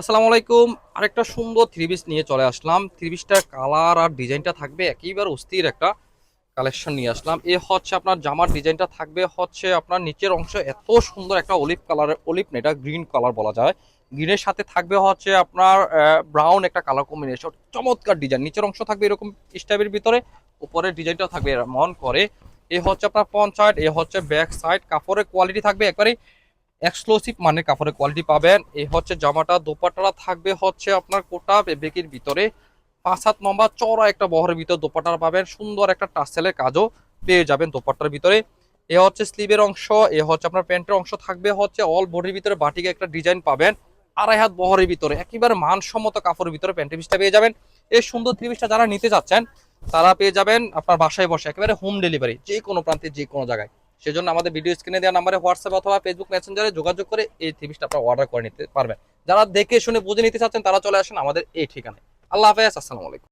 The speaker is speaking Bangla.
আসসালামু আলাইকুম। আরেকটা সুন্দর থ্রি পিস নিয়ে চলে আসলাম। থ্রি পিসটার কালার আর ডিজাইনটা থাকবে একেবারে অস্থির একটা কালেকশন নিয়ে আসলাম। এ হচ্ছে আপনার জামার ডিজাইনটা থাকবে হচ্ছে আপনার নিচের অংশ এত সুন্দর একটা অলিভ কালারের, অলিভ না এটা গ্রিন কালার বলা যায়। গ্রিনের সাথে থাকবে হচ্ছে আপনার ব্রাউন একটা কালার কম্বিনেশন, চমৎকার ডিজাইন। নিচের অংশ থাকবে এরকম স্টাইপের ভিতরে, উপরের ডিজাইনটা থাকবে এমন করে। এ হচ্ছে আপনার ফ্রন্ট সাইড, এ হচ্ছে ব্যাক সাইড। কাপড়ের কোয়ালিটি থাকবে একবারে এক্সক্লুসিভ মানে কাপড়ের কোয়ালিটি পাবেন। এই হচ্ছে জামাটা, দোপাট্টাটা থাকবে হচ্ছে আপনার কোটা বেকির ভিতরে 5 হাত লম্বা চওড়া একটা বহরের ভিতর দোপাট্টা পাবেন। সুন্দর একটা টাসেলের কাজও পেয়ে যাবেন দোপাট্টার ভিতরে। এ হচ্ছে স্লিভের অংশ, এ হচ্ছে আপনার প্যান্টের অংশ থাকবে হচ্ছে অল বডির ভিতরে বাটিকে একটা ডিজাইন পাবেন। 2.5 হাত বহরের ভিতরে একেবারে মানসম্মত কাপড়ের ভিতরে প্যান্টের পিসটা পেয়ে যাবেন। এই সুন্দর থ্রি পিসটা যারা নিতে চাচ্ছেন তারা পেয়ে যাবেন আপনার বাসায় বসে, একেবারে হোম ডেলিভারি, যে কোনো প্রান্তে যে কোনো জায়গায়। সেজন্য আমাদের ভিডিও স্ক্রিনে দেওয়া নাম্বারে হোয়াটসঅ্যাপ অথবা ফেসবুক মেসেঞ্জারে যোগাযোগ করে এই থ্রি পিসটা আপনারা অর্ডার করে নিতে পারবেন। যারা দেখে শুনে বুঝে নিতে চাচ্ছেন তারা চলে আসেন আমাদের এই ঠিকানায়। আল্লাহ হাফেজ, আসসালামু আলাইকুম।